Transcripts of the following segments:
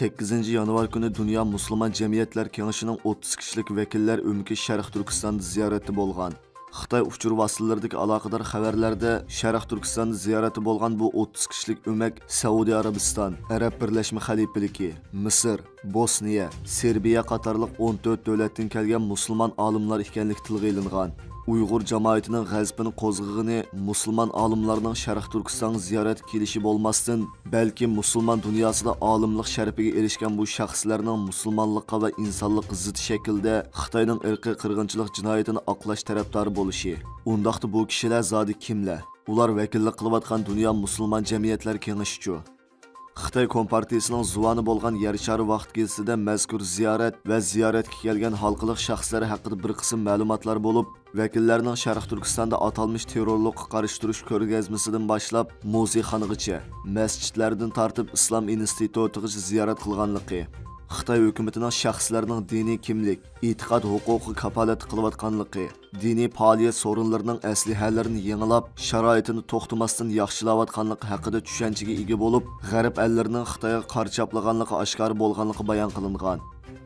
8 yanvar kuni Dünya Müslüman Cemiyetler Kenişinin 30 kişilik vekiller ömki Şərq Türkistan'da ziyareti bolğan. Xitay uçur vasıtalaridagi aloqador xabarlarda Şərq Türkistan'da ziyareti bolğan bu 30 kişilik ömek Saudiya Arabiston, Arab Birleşme Xalifaligi, Misr, Bosniya, Serbiya qatorliq 14 davlatdan kelgan musulmon olimlar ekanligi tilga ilingan. Uyghur cemaatinin g'azbini qo'zg'ag'ini musulmon olimlarning Şərq Türkistonga ziyorat kelishi bo'lmasdan, balki musulmon dunyosida olimlik sharafiga erishgan bu shaxslarning musulmonlikqa va insonlikqa zid shaklda Xitoyning irqiy qirg'inchilik jinoyatini oqlash tarafdori bo'lishi. Undaqda bu kishilar zodi kimlar? Ular vakillik qilayotgan Dunyo Musulmon Jamiyatlar Kengashichu. Xitoy Kompartiyasining zuvoni bo'lgan Yer shari vaqt gezisida mazkur ziyorat va ziyoratga kelgan xalqliq shaxslar haqida bir qism ma'lumotlar bo'lib, vakillarning Şərq Türkistonda atalmış terrorlikqa qarshi turish ko'rgazmasidan boshlab muzeyxonagacha, masjidlardan tortib Islom institutigacha ziyorat qilganligi, Xitoy hukumatining shaxslarning diniy kimlik, e'tiqod huquqi kafolat qilayotganligi, diniy faoliyat sorunlarining aslihalarini yangilab, sharoitini to'xtamasdan yaxshilayotganligi haqida tushunchaga ega bo'lib, g'arb ellarining Xitoyga qarshi chaplaganligi oshkor bo'lganligi bayon qilingan.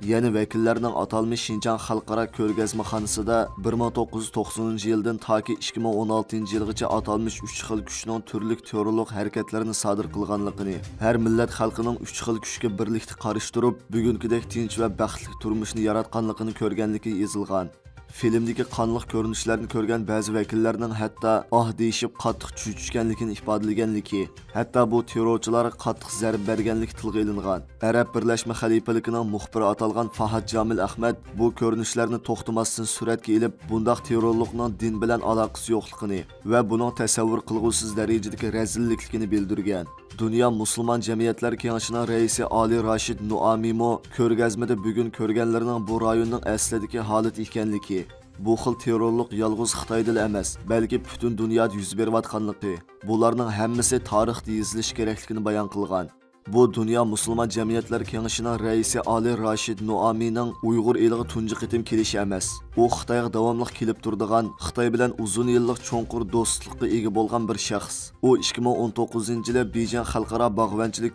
Yani vekillerinin atalmış Şinjan Xalqaro ko'rgazmaxonasida 1990 yıldan ta ki 2016 yılgacha atalmış 3 xil kuchning turli terrorlik harakatlarini sodir qilganligini, her millat xalqining 3 xil kuchga birlikda qarshi turib, bugünkidek tinch va baxtli turmushni yaratganligini ko'rganligi yozilgan. Filmdagi qonliq ko'rinishlarni ko'rgan ba'zi vakillarning hatto deyishib qattiq tushganligini ifodalaganligi, hatto bu terrorchilarga qattiq zarb berganligi tilga ilingan. Arab Birleşme Xalifaligining muxbiri atalgan Fahad Jamil Ahmad bu ko'rinishlarni to'xtamasdan suratga ilib, bundaq terrorlikning din bilan aloqasi yo'qligini va buning tasavvur qilg'usiz darajadagi razillikligini bildirgan. Dünya Müslüman Cemiyetler Kengashining raisi Ali Rashid Nuamimo ko'rgazmada bugun ko'rganlarning bu rayonning aslidagi holat ekanligi, bu xil terrorlik yolg'iz Xitoyda emas, balki butun dunyoda yuz berayotganligi, bularning hammasi tarixda yozilish kerakligini bayon qilgan. Bu Dünya Müslüman Cemiyetler Kengashining raisi Ali Rashid Nuamining Uyg'ur eliga tunji qitim kelishi emas. U Xitoyga davomli kelib turadigan, Xitoy bilan uzun yillik cho'nqur do'stlikqa ega bo'lgan bir shaxs. U 2019-yili Beijing Xalqaro bog'vanchilik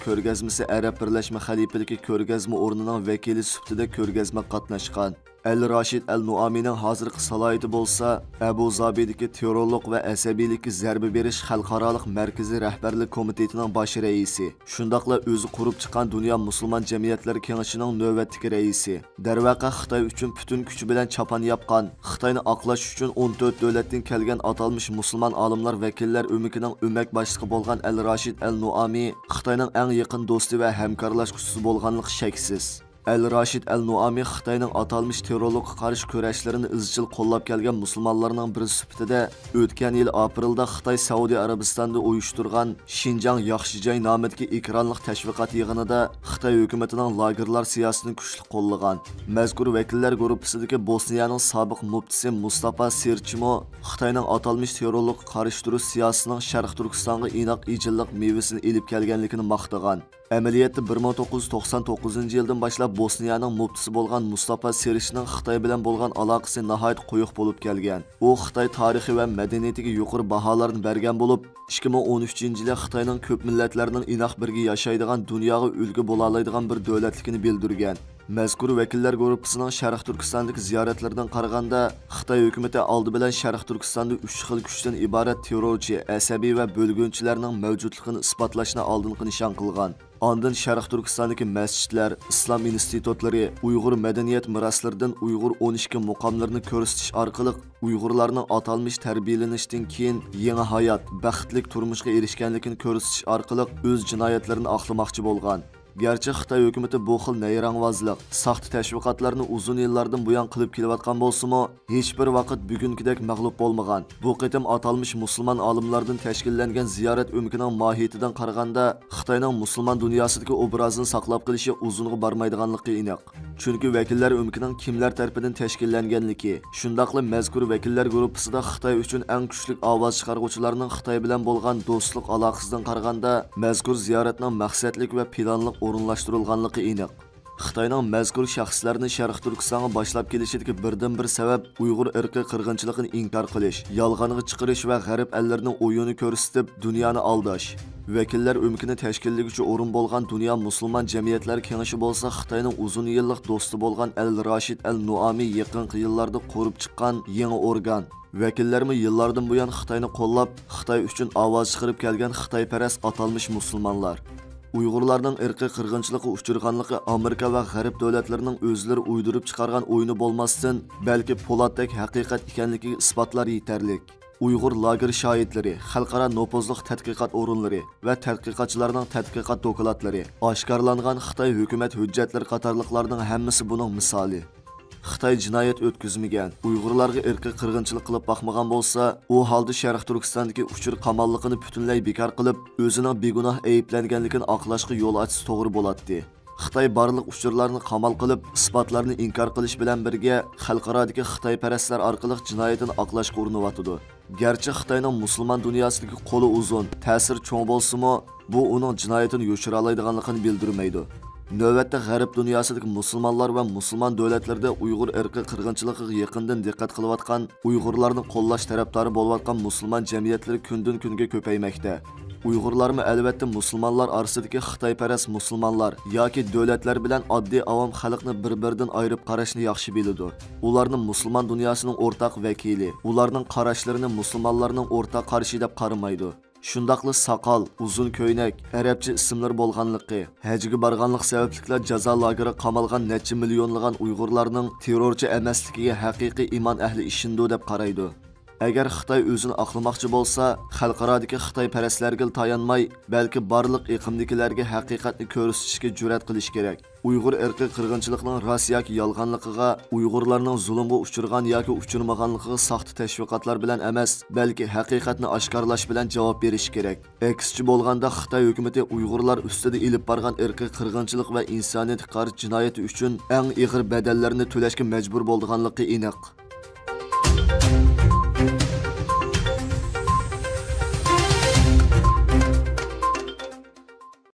ko'rgazmasida Arab Birleşme Xalifaligi ko'rgazma o'rnining vakili sifatida ko'rgazma qatnashgan. El Rashid El Nuamining hozirgi salohiyati bo'lsa, Abu Zabidagi terrorlik va asabiylikka zarba berish xalqaro markaziy rahbarlik komitetining bosh raisi, shundaqla o'zi qurib chiqqan Dunyo Musulmon Jamiyatlar Kengashining navbatdagi raisi. Darvaqa Xitoy uchun butun kuchi bilan chapan yapgan, Xitoyni oqlash uchun 14 davlatdan kelgan atalmış musulmon olimlar vakillar o'mikining o'mak boshlig'i bo'lgan El Rashid El Nuami, Xitoyning eng yaqin do'sti va hamkorlashuvchisi bo'lganligi shaksiz. El Rashid El Nuami Xitoyning atalmış terrorlikqa qarshi kurashlarini izchil qo'llab kelgan musulmonlarning biri sifatida o'tgan yil aprelda Xitoy Saudiya Arabistonda uyushtirgan Xinjiang yaxshi joy nomidagi ekranlik tashviqot yig'inida Xitoy hukumatining lagerlar siyosatini kuchli qo'llagan. Mazkur vakillar guruhisidagi Bosniyaning sobiq muftisi Mustafa Serchimo Xitoyning atalmış terrorlikqa qarshi turish siyosatining Şərq Türkistonga inoq ijillik mevasini elib kelganligini maqtagan. Amaliyotda 1999 yildan boshlab Bosniyaning muftisi bo'lgan Mustafa Serchning Xitoy bilan bo'lgan aloqasi nihoyat quyuq bo'lib kelgan. U Xitoy tarixi va madaniyatiga yuqori baholarni bergan bo'lib, 2013-yili Xitoyning ko'p millatlarning inoq birga yashaydigan, dunyoga ulgu bo'la oladigan bir davlatligini bildirgan. Mazkur vakillar guruhining Şərq Türkistondagi ziyoratlaridan qaraganda, Xitoy hukumati oldi bilan Şərq Türkistonda 3 xil kuchdan iborat terrorchi, asabiy va bo'lgunchilarning mavjudligini isbotlashni oldingi nishon qilgan. Ondan Şərq Türkistondagi masjidlar, islom institutlari, Uyg'ur madaniyat meroslaridan Uyg'ur 12 muqomlarini ko'rsatish orqali Uyg'urlarning atalmış tarbiyalanishdan keyin yangi hayot, baxtlik turmushga erishganligini ko'rsatish orqali o'z jinoyatlarini oqlamoqchi bo'lgan. Gerçi Xitoy hukumati bu xil nayrangvozlik, saxta tashviqotlarni uzun yillardan buyon qilib kelayotgan bo'lsa-mu, hech bir vaqt bugünkidek mag'lub bo'lmagan. Bu qitim atalmış musulmon olimlardan tashkillangan ziyorat o'mkining mohiyatidan qaraganda, Xitoyning musulmon dunyosidagi obrazini saqlab qolishi uzunga bormaydiganligi aniq. Chunki vakillar o'mkining kimlar tarafidan tashkillanganligi, shundaqla mazkur vakillar guruhisida Xitoy uchun eng kuchli ovoz chiqaruvchilarning Xitoy bilan bo'lgan do'stlik aloqasidan qaraganda, mazkur ziyoratning maqsadlik va planli o'rinlashtirilganligi aniq. Xitoyning mazkur shaxslarni Sharq Turkistonga boshlab kelishidagi birdan-bir sabab Uyg'ur irqiy qirg'inchiligini inkor qilish, yolg'onga chiqarish va g'arb ellarining o'yini ko'rsatib, dunyoni aldash. Vakillar o'mkini tashkillovchi o'rin bo'lgan Dunyo musulmon jamiyatlar kengashi bo'lsa, Xitoyning uzun yillik do'sti bo'lgan Al-Rashid Al-Nuami yaqinqi yillarda qurib chiqqan yangi organ. Vakillarmi yillardan buyon Xitoyni qo'llab, Xitoy uchun ovoz chiqarib kelgan Xitoyparast atalmish musulmonlar. Uyg'urlarning irqiy qirg'inchilikka uchirganligi Amerika va g'arb davlatlarining o'zlari uydirib chiqargan o'yini bo'lmasdan, balki Po'latdek haqiqat ekanligiga isbotlar yetarlik. Uyg'ur lager shohidlari, xalqaro nopozliq tadqiqot o'rinlari va tadqiqotchilarning tadqiqot dokladlari, oshkorlangan Xitoy hukumat hujjatlari qatorliqlarning hammasi buning misoli. Xitoy jinoyat o'tkazmagan, Uyg'urlarga irqiy qirg'inchilik qilib boqmagan bo'lsa, u holda Sharq Turkistondagi uchur qamonligini butunlay bekor qilib, o'zining begunoh ayiblanganligini oqlashga yo'l ochsa to'g'ri bo'ladi. Xitoy barliq uchurlarni qamal qilib, isbotlarni inkor qilish bilan birga xalqarodagi Xitoyparastlar orqali jinoyatini oqlashga urinyotdi. Garchi Xitoyning musulmon dunyosidagi qo'li uzun, ta'sir cho'ng bo'lsa-mu, bu uning jinoyatini yo'shira oladiganligini bildirmaydi. Növbətdə G'arb dunyosidagi musulmonlar va musulmon davlatlarda Uyg'ur irqiy qirg'inchiligiga yaqindan diqqat qilayotgan, Uyg'urlarni qo'llash tarafdori bo'layotgan musulmon jamiyatlari kundan kunga ko'paymoqda. Uyg'urlarmi albatta musulmonlar orasidagi Xitoyparast musulmonlar yoki davlatlar bilan oddiy avom xalqni bir-biridan ayirib qarashni yaxshi biladi. Ularni musulmon dunyosining o'rtaq vakili, ularning qarashlarini musulmonlarning o'rtaq qarashi deb qaramaydi. Shundaqlı saqal, uzun ko'ynak, arabcha ismlar bo'lganligi, hajga borganlik sababliklar jazo lageri qamalgan necha millionlagan Uyg'urlarning terrorchi emasligiga haqiqiy iymon ahli ishindo deb qaraydi. Agar Xitoy o'zini aqlamoqchi bo'lsa, xalqarodagi Xitoyparastlarga tayanmay, balki barliq iqimdagilarga haqiqatni ko'rsatishga jur'at qilish kerak. Uyg'ur irqiy qirg'inchiligining rost yoki yolg'onligiga, Uyg'urlarning zulmga uchirgan yoki uchirmaganligiga saxta tashviqotlar bilan emas, balki haqiqatni oshkorlash bilan javob berish kerak. Aksicha bo'lganda Xitoy hukumatı Uyg'urlar ustida ilib borgan irqiy qirg'inchilik va insoniyatga qarshi jinoyati uchun eng og'ir badallarni to'lashga majbur bo'lganligi aniq.